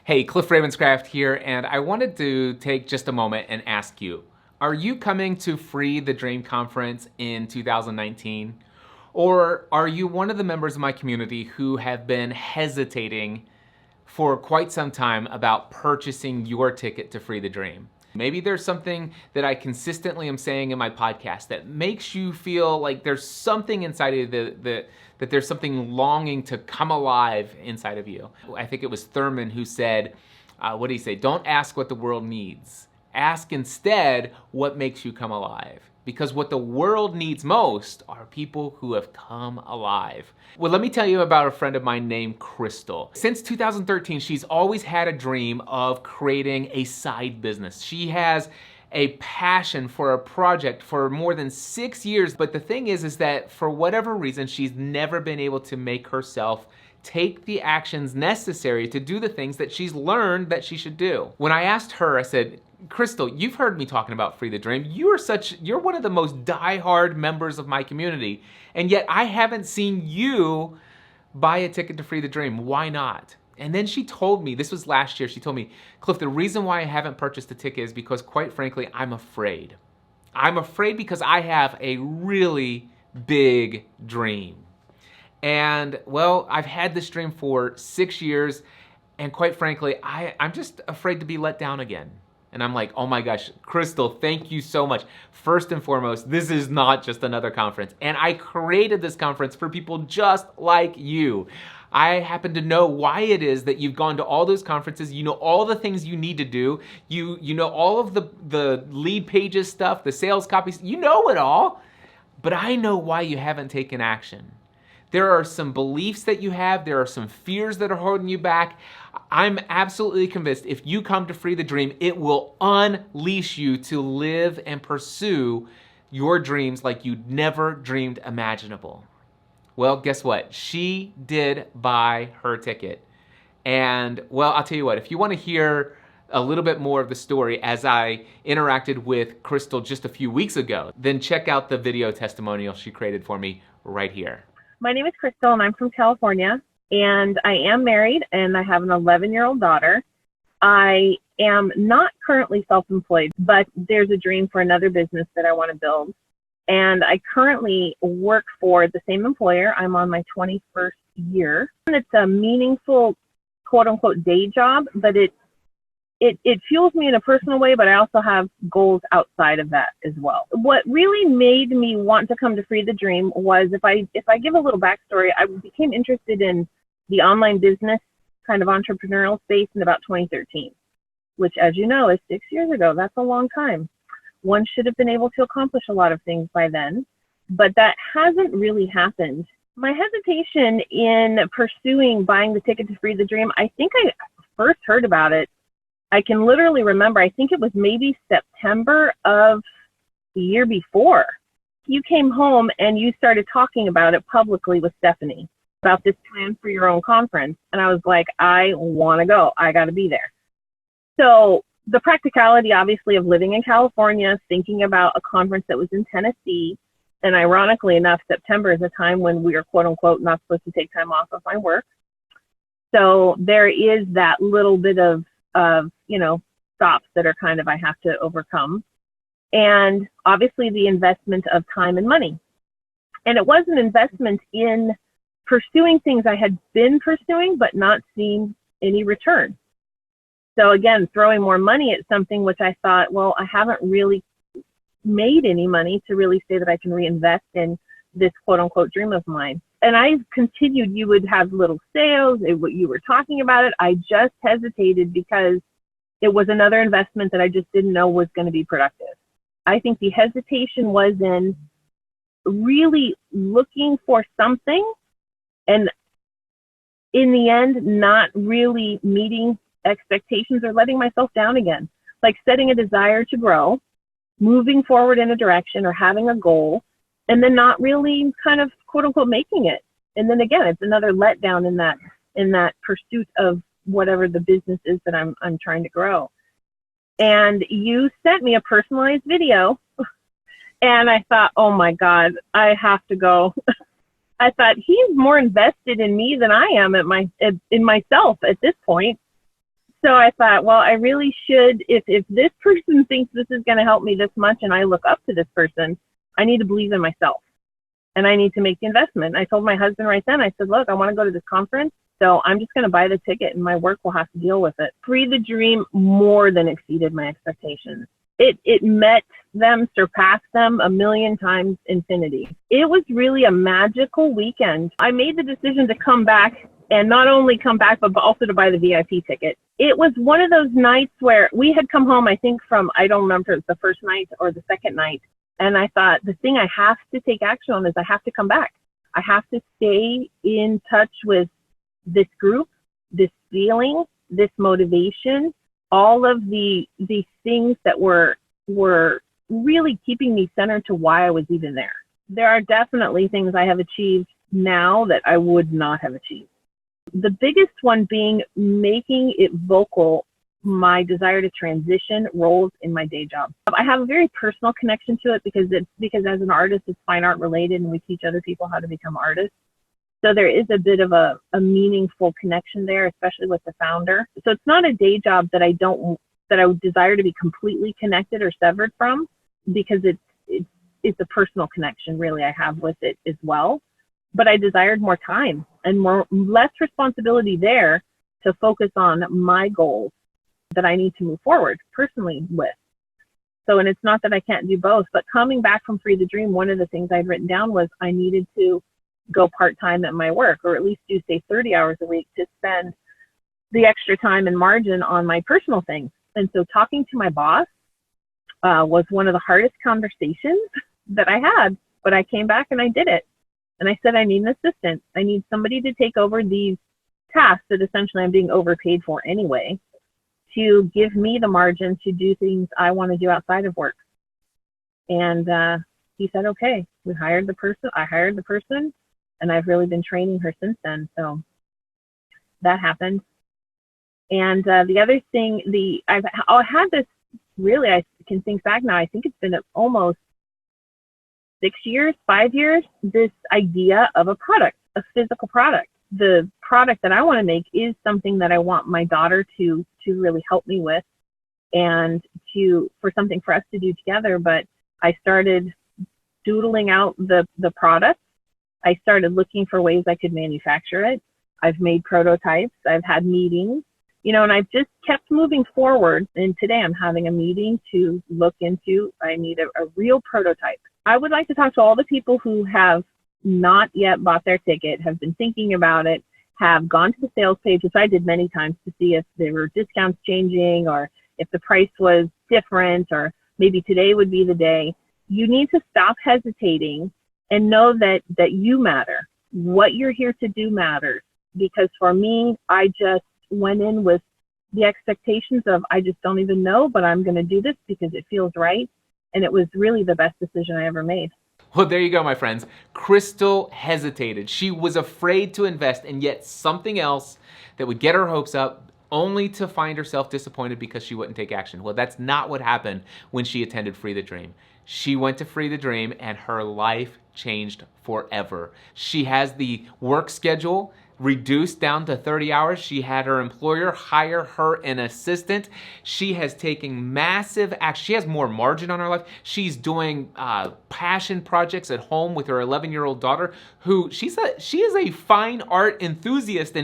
Hey, Cliff Ravenscraft here, and I wanted to take just a moment and ask you, are you coming to Free the Dream Conference in 2019? Or are you one of the members of my community who have been hesitating for quite some time about purchasing your ticket to Free the Dream? Maybe there's something that I consistently am saying in my podcast that makes you feel like there's something inside of you that there's something longing to come alive inside of you. I think it was Thurman who said, what did he say? Don't ask what the world needs. Ask instead what makes you come alive. Because what the world needs most are people who have come alive. Well, let me tell you about a friend of mine named Crystal. Since 2013, she's always had a dream of creating a side business. She has a passion for a project for more than 6 years, but the thing is that for whatever reason, she's never been able to make herself take the actions necessary to do the things that she's learned that she should do. When I asked her, I said, Crystal, you've heard me talking about Free the Dream. You're one of the most diehard members of my community, and yet I haven't seen you buy a ticket to Free the Dream. Why not? And then she told me, this was last year, she told me, Cliff, the reason why I haven't purchased a ticket is because, quite frankly, I'm afraid. I'm afraid because I have a really big dream. And, well, I've had this dream for 6 years, and quite frankly, I'm just afraid to be let down again. And I'm like, oh my gosh, Crystal, thank you so much. First and foremost, this is not just another conference. And I created this conference for people just like you. I happen to know why it is that you've gone to all those conferences. You know all the things you need to do. You know all of the lead pages stuff, the sales copies. You know it all. But I know why you haven't taken action. There are some beliefs that you have. There are some fears that are holding you back. I'm absolutely convinced if you come to Free the Dream, it will unleash you to live and pursue your dreams like you'd never dreamed imaginable. Well, guess what? She did buy her ticket. And, well, I'll tell you what, if you want to hear a little bit more of the story as I interacted with Crystal just a few weeks ago, then check out the video testimonial she created for me right here. My name is Crystal, and I'm from California, and I am married, and I have an 11-year-old daughter. I am not currently self-employed, but there's a dream for another business that I want to build, and I currently work for the same employer. I'm on my 21st year, and it's a meaningful, quote-unquote, day job, but it fuels me in a personal way, but I also have goals outside of that as well. What really made me want to come to Free the Dream was, if I give a little backstory, I became interested in the online business kind of entrepreneurial space in about 2013, which, as you know, is 6 years ago. That's a long time. One should have been able to accomplish a lot of things by then, but that hasn't really happened. My hesitation in pursuing buying the ticket to Free the Dream, I think I first heard about it, I can literally remember, I think it was maybe September of the year before. You came home and you started talking about it publicly with Stephanie about this plan for your own conference. And I was like, I want to go. I got to be there. So the practicality, obviously, of living in California, thinking about a conference that was in Tennessee. And ironically enough, September is a time when we are, quote unquote, not supposed to take time off of my work. So there is that little bit of stops that are kind of I have to overcome. And obviously the investment of time and money. And it was an investment in pursuing things I had been pursuing, but not seeing any return. So again, throwing more money at something which I thought, well, I haven't really made any money to really say that I can reinvest in this quote unquote dream of mine. And I continued, you would have little sales, you were talking about it. I just hesitated because it was another investment that I just didn't know was going to be productive. I think the hesitation was in really looking for something and in the end, not really meeting expectations or letting myself down again, like setting a desire to grow, moving forward in a direction or having a goal, and then not really kind of quote unquote making it. And then again, it's another letdown in that pursuit of whatever the business is that I'm trying to grow. And you sent me a personalized video and I thought, oh my God, I have to go. I thought he's more invested in me than I am in myself at this point. So I thought, well, I really should, if this person thinks this is going to help me this much and I look up to this person, I need to believe in myself and I need to make the investment. I told my husband right then, I said, look, I want to go to this conference. So I'm just going to buy the ticket and my work will have to deal with it. Free the Dream more than exceeded my expectations. It met them, surpassed them a million times infinity. It was really a magical weekend. I made the decision to come back, and not only come back, but also to buy the VIP ticket. It was one of those nights where we had come home, I think from, I don't remember if it was the first night or the second night. And I thought, the thing I have to take action on is I have to come back. I have to stay in touch with this group, this feeling, this motivation, all of the things that were really keeping me centered to why I was even there. There are definitely things I have achieved now that I would not have achieved. The biggest one being making it vocal, my desire to transition roles in my day job. I have a very personal connection to it because as an artist, it's fine art related and we teach other people how to become artists. So there is a bit of a meaningful connection there, especially with the founder. So it's not a day job that I would desire to be completely connected or severed from, because it's a personal connection really I have with it as well. But I desired more time and less responsibility there to focus on my goals that I need to move forward personally with. So, and it's not that I can't do both, but coming back from Free the Dream, one of the things I'd written down was I needed to go part-time at my work, or at least do, say, 30 hours a week to spend the extra time and margin on my personal things. And so talking to my boss was one of the hardest conversations that I had, but I came back and I did it. And I said, I need an assistant. I need somebody to take over these tasks that essentially I'm being overpaid for anyway, to give me the margin to do things I want to do outside of work. And he said, okay. I hired the person, and I've really been training her since then. So that happened. And the other thing, I had this, really, I can think back now, I think it's been almost 5 years, this idea of a product, a physical product. The product that I want to make is something that I want my daughter to really help me with, and for something for us to do together. But I started doodling out the product. I started looking for ways I could manufacture it. I've made prototypes. I've had meetings, and I've just kept moving forward. And today I'm having a meeting to look into, I need a real prototype. I would like to talk to all the people who have not yet bought their ticket, have been thinking about it, have gone to the sales page, which I did many times, to see if there were discounts changing or if the price was different, or maybe today would be the day. You need to stop hesitating and know that you matter. What you're here to do matters. Because for me, I just went in with the expectations of, I just don't even know, but I'm going to do this because it feels right. And it was really the best decision I ever made. Well, there you go, my friends. Crystal hesitated. She was afraid to invest, and yet something else that would get her hopes up, only to find herself disappointed because she wouldn't take action. Well, that's not what happened when she attended Free the Dream. She went to Free the Dream and her life changed forever. She has the work schedule reduced down to 30 hours. She had her employer hire her an assistant. She has taken massive action. She has more margin on her life. She's doing passion projects at home with her 11-year-old daughter, who she is a fine art enthusiast,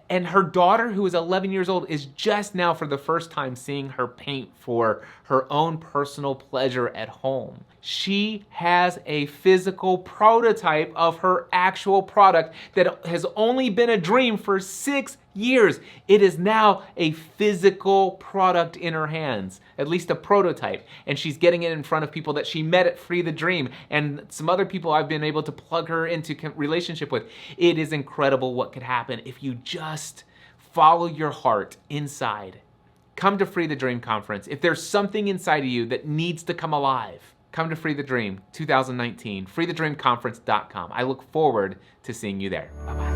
and her daughter, who is 11 years old, is just now for the first time seeing her paint for her own personal pleasure at home. She has a physical prototype of her actual product that has only been a dream for 6 years. It is now a physical product in her hands, at least a prototype, and she's getting it in front of people that she met at Free the Dream and some other people I've been able to plug her into relationship with. It is incredible what could happen if you just follow your heart inside. Come to Free the Dream Conference. If there's something inside of you that needs to come alive, come to Free the Dream 2019, freethedreamconference.com. I look forward to seeing you there. Bye-bye.